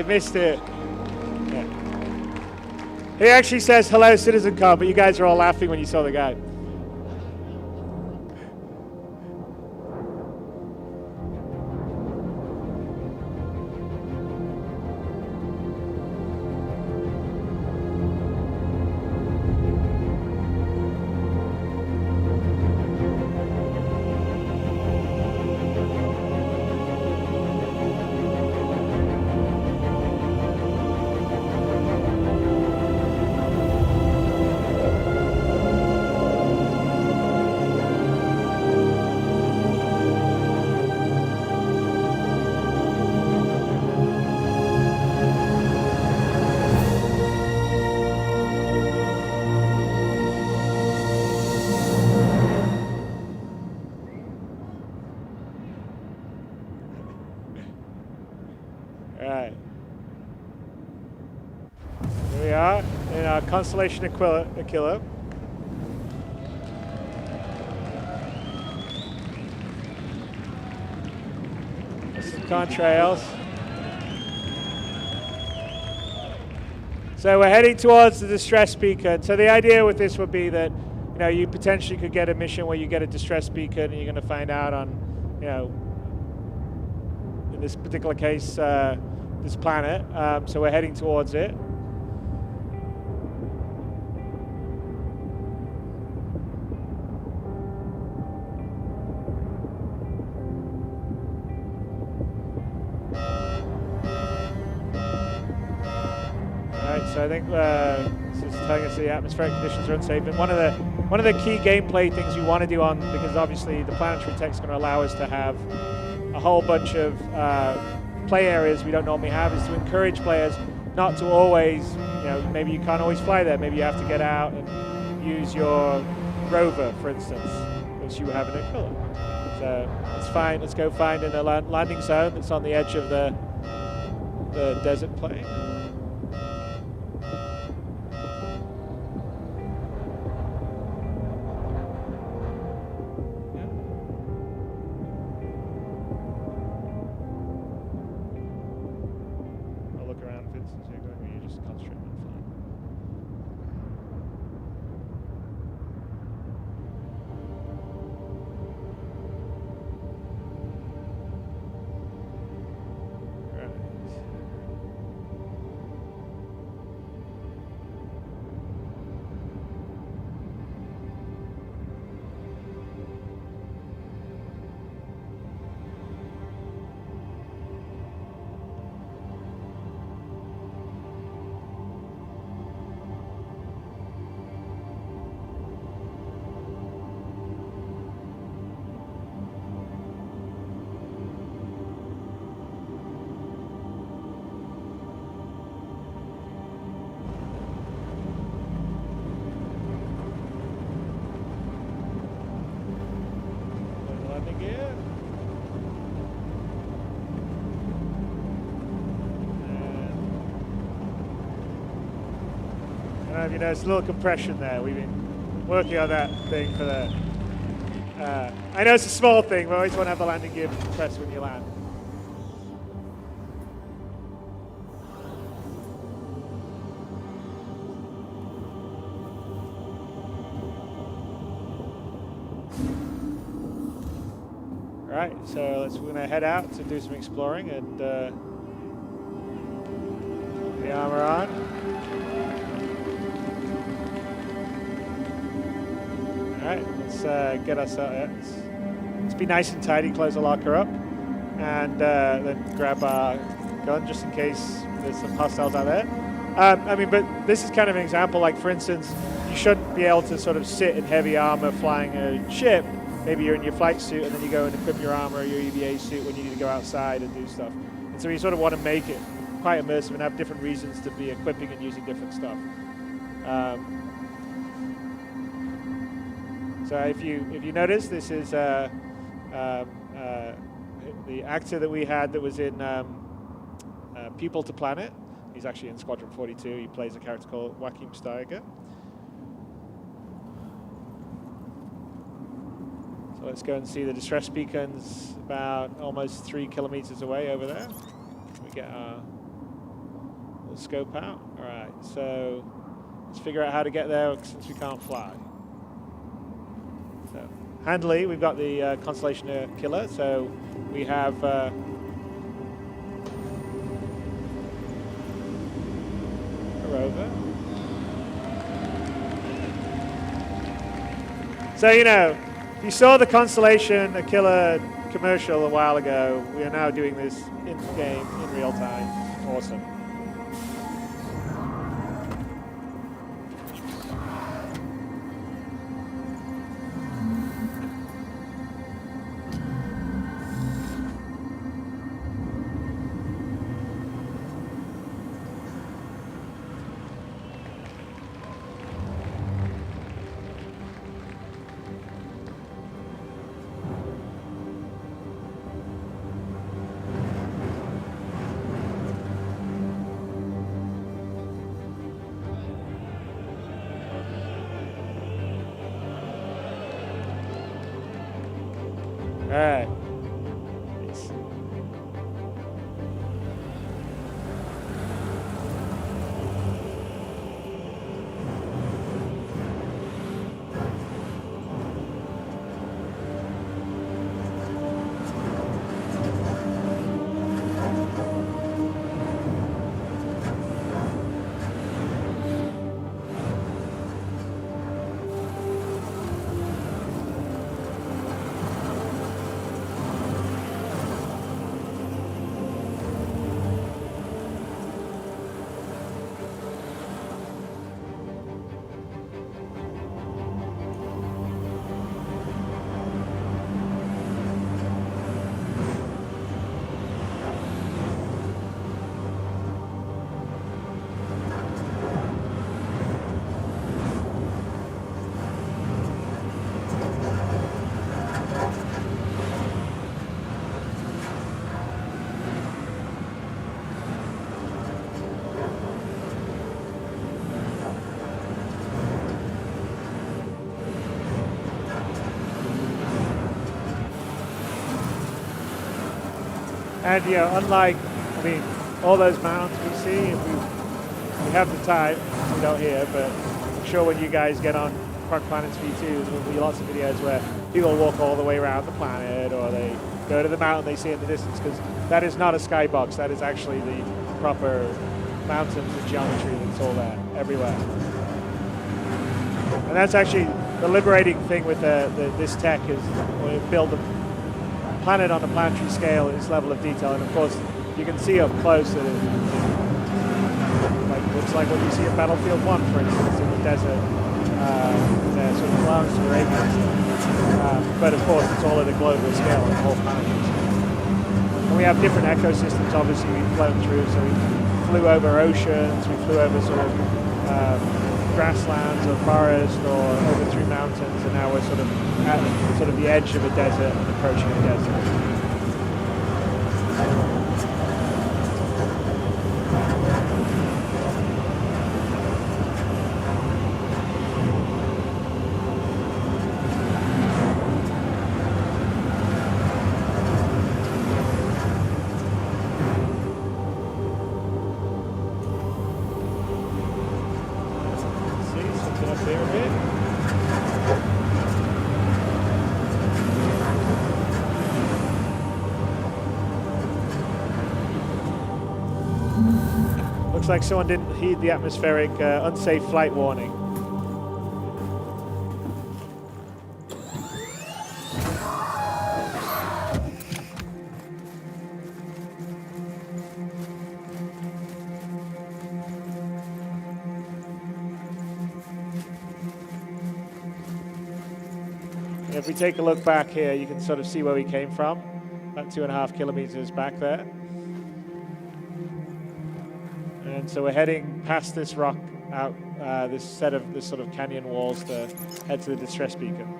they missed it. Yeah. He actually says, hello, Citizen Car, but you guys are all laughing when you saw the guy. Alright. Here we are in our Constellation Aquila. There's some contrails. So we're heading towards the distress beacon. So the idea with this would be that, you know, you potentially could get a mission where you get a distress beacon and you're going to find out on, you know, in this particular case, this planet. So we're heading towards it. So I think this is telling us the atmospheric conditions are unsafe. And one of the key gameplay things you want to do on, because obviously the planetary tech is going to allow us to have a whole bunch of play areas we don't normally have, is to encourage players not to always, you know, maybe you can't always fly there. Maybe you have to get out and use your rover, for instance, which you have in Aquila. So it's fine. Let's go find a landing zone that's on the edge of the desert plain. You know, there's a little compression there. We've been working on that thing for the... I know it's a small thing, but I always want to have the landing gear compressed when you land. Right, so we're going to head out to do some exploring and the armor on. Alright, let's get ourselves. Let's be nice and tidy, close the locker up, and then grab our gun just in case there's some hostiles out there. I mean, but this is kind of an example, like for instance, you shouldn't be able to sort of sit in heavy armor flying a ship. Maybe you're in your flight suit and then you go and equip your armor or your EVA suit when you need to go outside and do stuff. And so you sort of want to make it quite immersive and have different reasons to be equipping and using different stuff. So if you notice, this is the actor that we had that was in People to Planet. He's actually in Squadron 42. He plays a character called Joachim Steiger. So let's go and see the distress beacons about almost 3 kilometers away over there. We get our scope out. All right, so let's figure out how to get there since we can't fly. So handily, we've got the Constellation Killer, so we have a rover. So, you know, if you saw the Constellation Killer commercial a while ago, we are now doing this in-game, in real time. Awesome. All right. Nice. And you know, unlike, I mean, all those mountains we see, if we have the time, we don't here, but I'm sure when you guys get on Park Planets V2, there will be lots of videos where people walk all the way around the planet, or they go to the mountain they see in the distance, because that is not a skybox, that is actually the proper mountains and geometry that's all there, everywhere. And that's actually the liberating thing with this tech is when you build a planet on a planetary scale, its level of detail, and of course you can see up close that it looks like what you see in Battlefield 1, for instance, in the desert, there, sort of Lawrence to Arabia. But of course it's all at a global scale, the whole planet. And we have different ecosystems, obviously we've flown through, so we flew over oceans, we flew over sort of grasslands or forest or over through mountains, and now we're sort of at sort of the edge of a desert and approaching a desert. Looks like someone didn't heed the atmospheric unsafe flight warning. If we take a look back here, you can sort of see where we came from, about 2.5 kilometers back there. And so we're heading past this rock out, this sort of canyon walls to head to the distress beacon.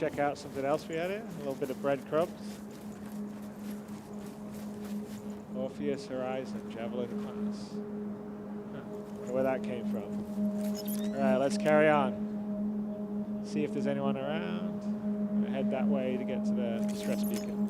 check out something else we had here. A little bit of breadcrumbs. Orpheus Horizon, Javelin Class. Wonder where that came from. Alright, let's carry on. See if there's anyone around. I'm gonna head that way to get to the distress beacon.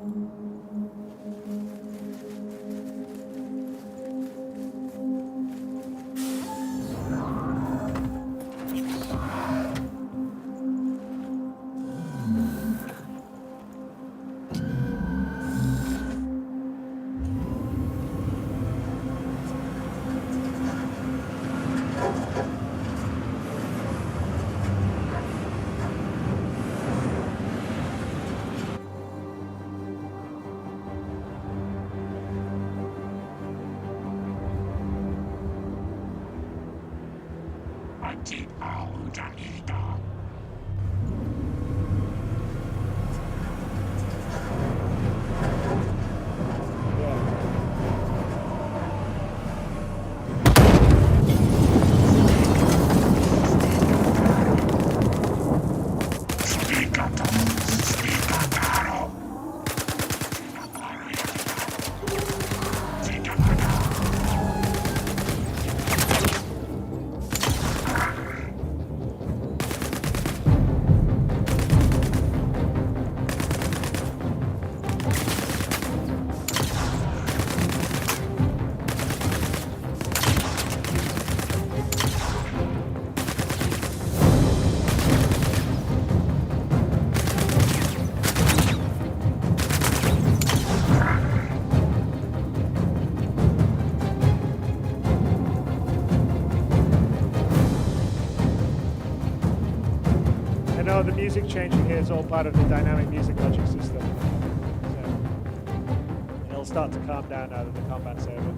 The music changing here is all part of the dynamic music logic system. So it'll start to calm down now that the combat's over.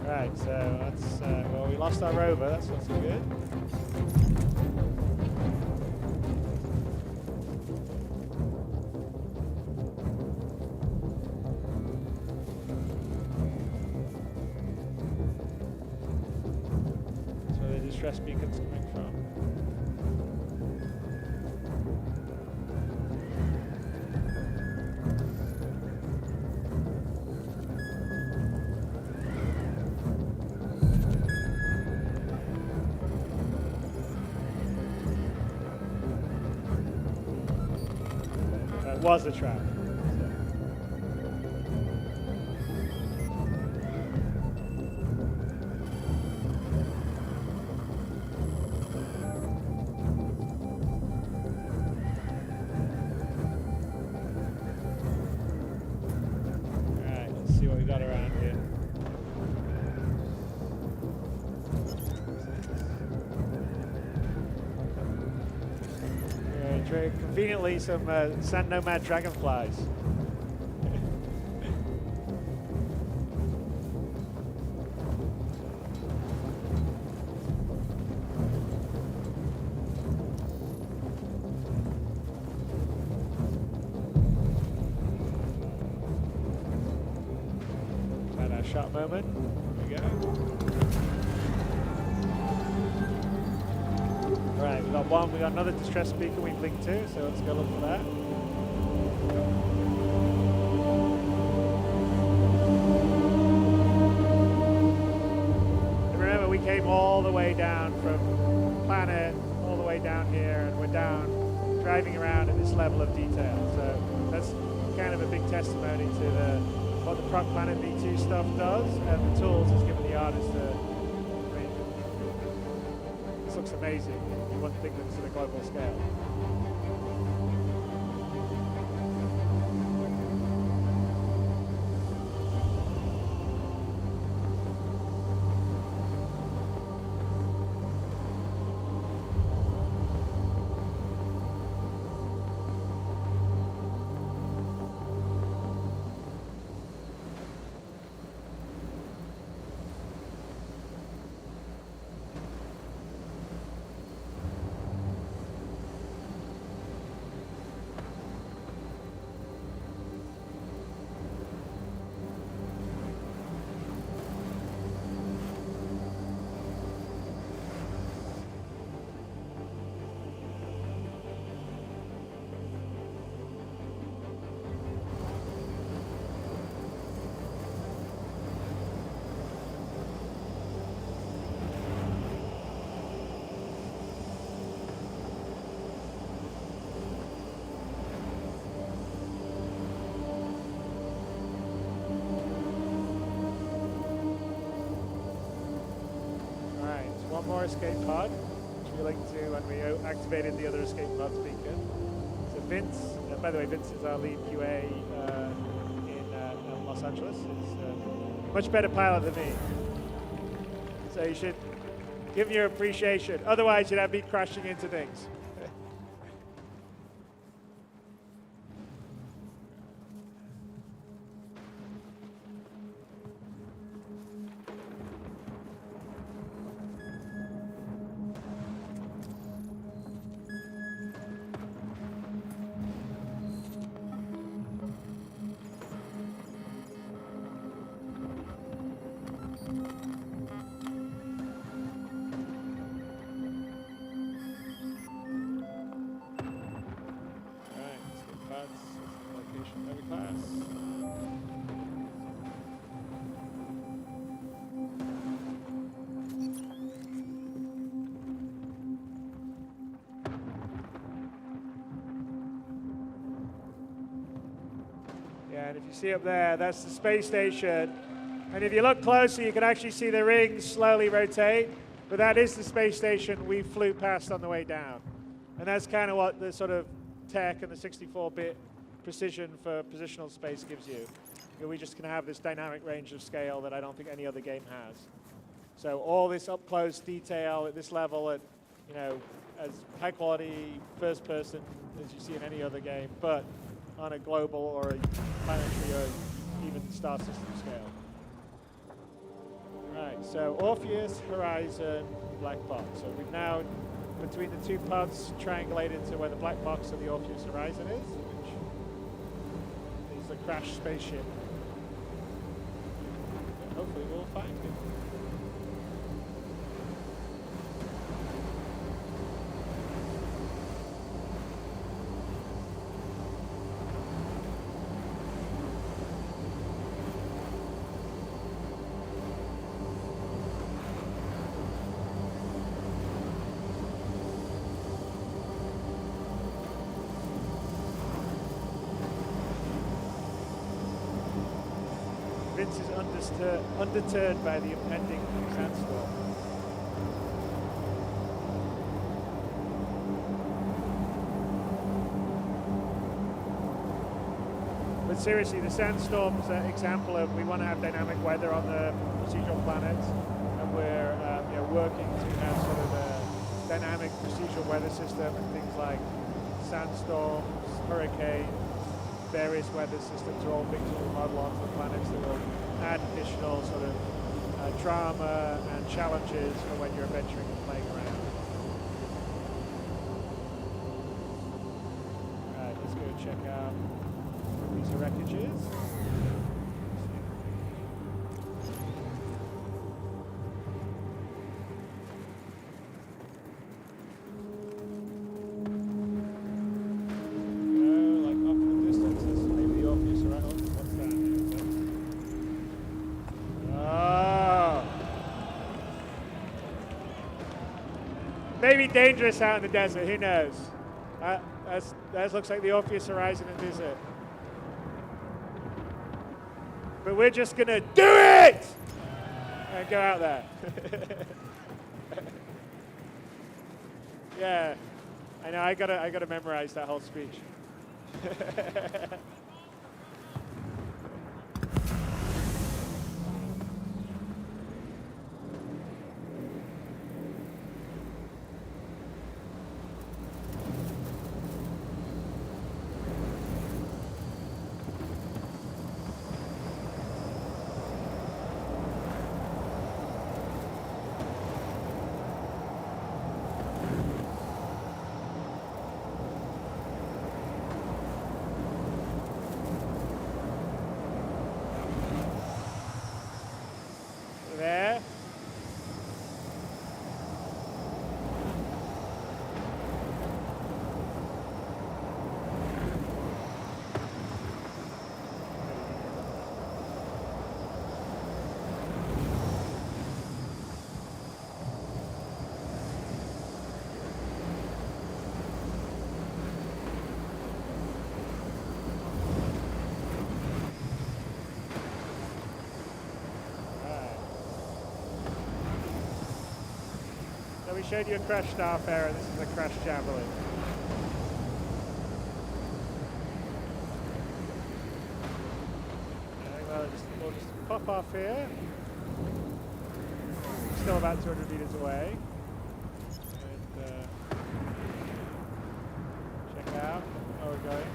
Right, so that's, well, we lost our rover, that's not so good. That's where the distress beacon's coming from. Was a trap. Alright, let's see what we got around here. Conveniently, some sand nomad dragonflies. Had our shot moment. There we go. Right, we got one, we got another distress beacon we blinked to, so let's go look for that. And remember, we came all the way down from the planet, all the way down here, and we're down driving around at this level of detail. So that's kind of a big testimony to what the Proc Planet V2 stuff does, and the tools it's given the artists to. This looks amazing. You wouldn't think that it's at a global scale. one more escape pod, which we linked to when we activated the other escape pods beacon. So Vince, by the way, Vince is our lead QA in Los Angeles. He's a much better pilot than me. So you should give him your appreciation. Otherwise, you'd have me crashing into things. And if you see up there, that's the space station. And if you look closer, you can actually see the rings slowly rotate. But that is the space station we flew past on the way down. And that's kind of what the sort of tech and the 64-bit precision for positional space gives you. We just can have this dynamic range of scale that I don't think any other game has. So all this up-close detail at this level, at as high quality first person as you see in any other game, but on a global or a planetary or even star system scale. Right, so Orpheus, Horizon, Black Box. So we've now, between the two pods, triangulated to where the Black Box of the Orpheus Horizon is, which is the crashed spaceship. And hopefully we'll find it. Vince is undeterred by the impending sandstorm. But seriously, the sandstorm's an example of we want to have dynamic weather on the procedural planets, and we're working to have sort of a dynamic procedural weather system and things like sandstorms, hurricanes, various weather systems are all things that we'll model onto the planets that will add additional sort of drama and challenges for when you're adventuring and playing around. Alright, let's go check out these wreckages. Maybe dangerous out in the desert, who knows? That looks like the Orpheus Horizon in the desert. But we're just gonna do it! And go out there. Yeah, I know, I gotta memorize that whole speech. showed you a crash Starfarer. This is a crash Javelin. Well, we'll just pop off here. Still about 200 meters away. And check out how we're going.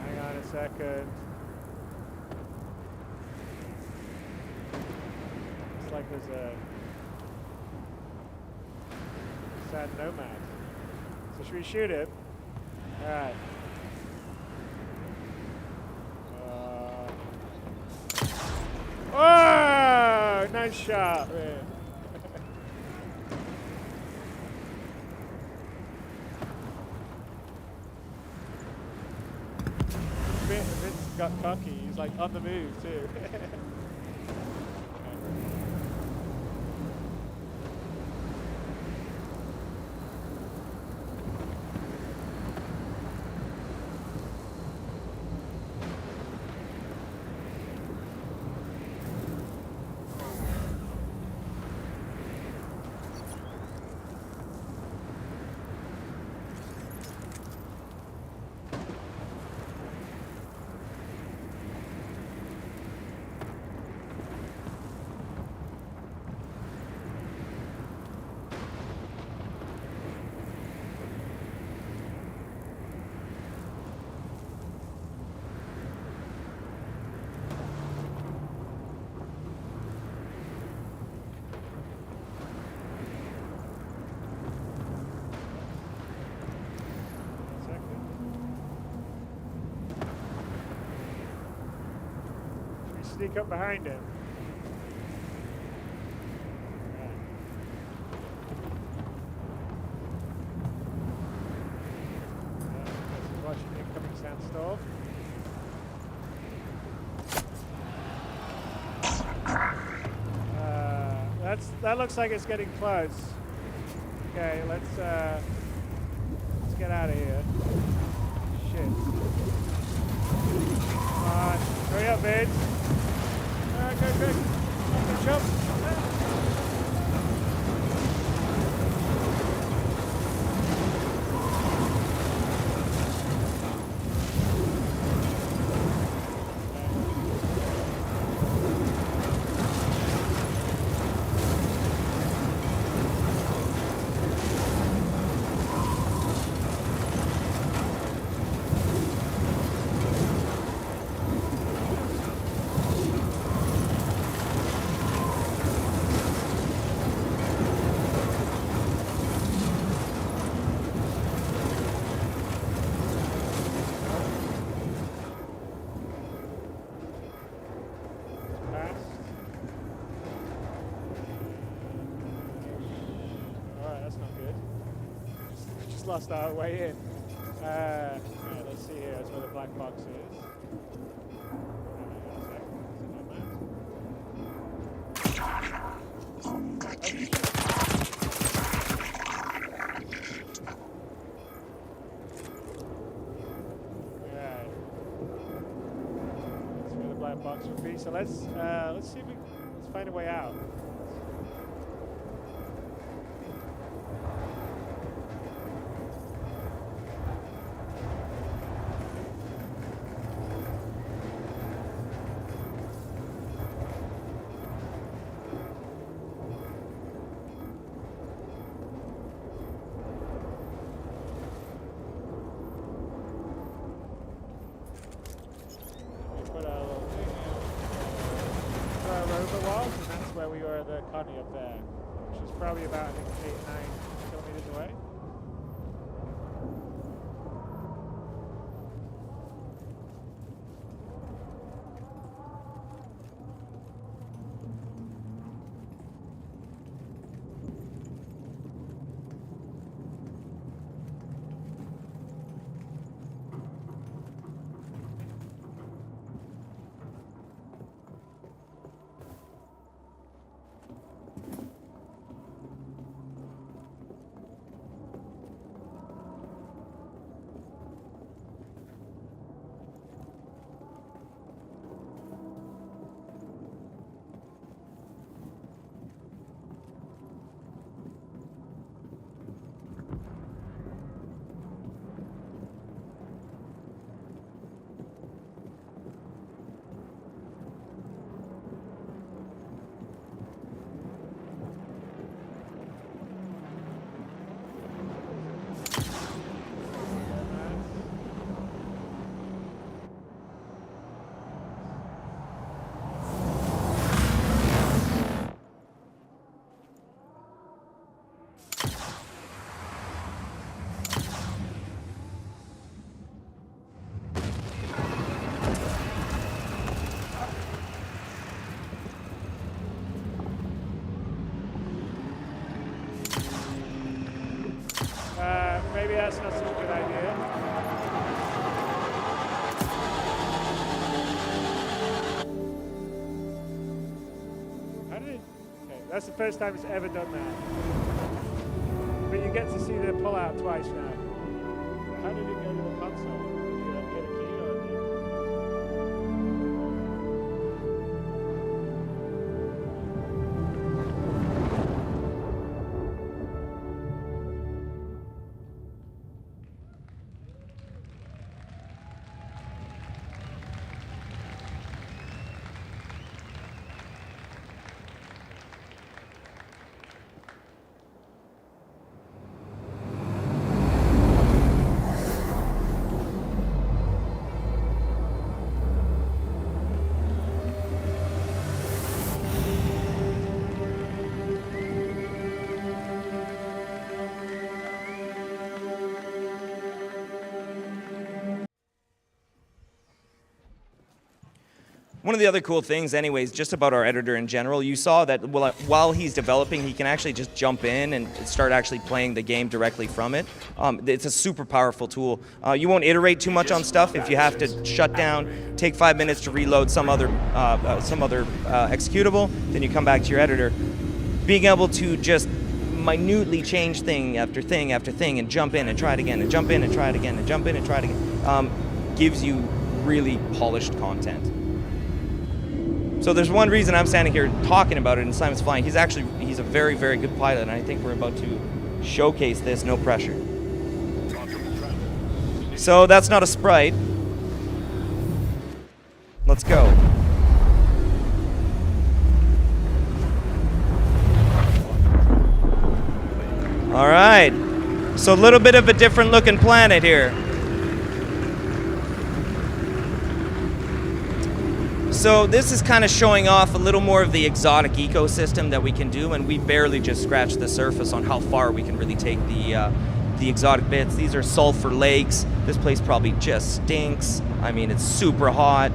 Hang on a second. Looks like there's a sad nomad. So should we shoot him? Alright. Oh! Nice shot, man. Vince got cocky. He's like on the move too. Sneak up behind him. Watching the incoming sandstorm. That looks like it's getting close. Okay, let's get out of here. Shit. Come on, hurry up, Vince. Go quick. Jump. Lost our way in. Yeah, let's see here. That's where the black box is. Right. That's where the black box would be. So let's see if let's find a way out. Where we were, the Connie up there, which is probably about, I think, 8 or 9 kilometers away. Okay, that's the first time it's ever done that. But you get to see the pull-out twice now. How did it go to the console? Did you get a key or did... One of the other cool things, anyways, just about our editor in general, you saw that while he's developing, he can actually just jump in and start actually playing the game directly from it. It's a super powerful tool. You won't iterate too much on stuff. If you have to shut down, take 5 minutes to reload some other executable, then you come back to your editor. Being able to just minutely change thing after thing after thing and jump in and try it again and jump in and try it again and jump in and try it again gives you really polished content. So there's one reason I'm standing here talking about it, and Simon's flying. He's a very, very good pilot, and I think we're about to showcase this, no pressure. So that's not a sprite. Let's go. All right. So a little bit of a different looking planet here. So this is kind of showing off a little more of the exotic ecosystem that we can do, and we barely just scratched the surface on how far we can really take the exotic bits. These are sulfur lakes. This place probably just stinks. I mean, it's super hot.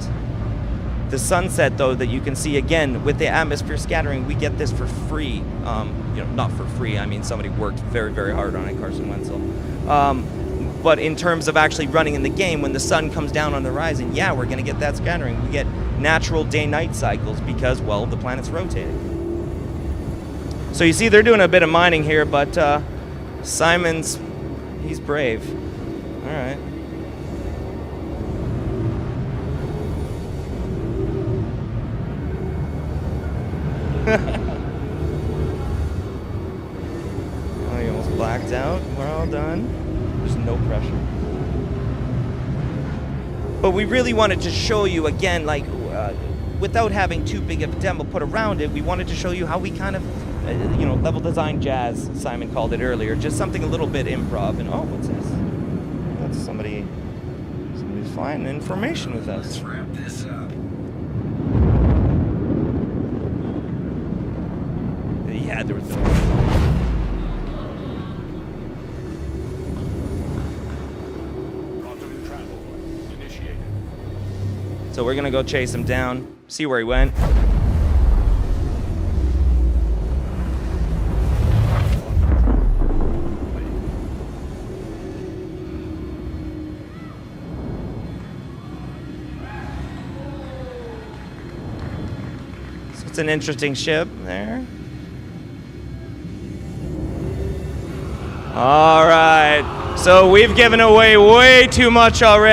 The sunset, though, that you can see, again, with the atmosphere scattering, we get this for free. Not for free. I mean, somebody worked very, very hard on it, Carson Wenzel. But in terms of actually running in the game, when the sun comes down on the horizon, yeah, we're going to get that scattering. We get natural day-night cycles because, well, the planet's rotating. So you see they're doing a bit of mining here, but he's brave. All right. Oh, you almost blacked out. We're all done. There's no pressure. But we really wanted to show you, again, like, without having too big of a demo put around it, we wanted to show you how we kind of, level design jazz, Simon called it earlier, just something a little bit improv. And, oh, what's this? That's somebody's flying information with us. Let's wrap this up. Yeah, there was no... So we're gonna go chase him down, see where he went. So it's an interesting ship there. All right, so we've given away way too much already.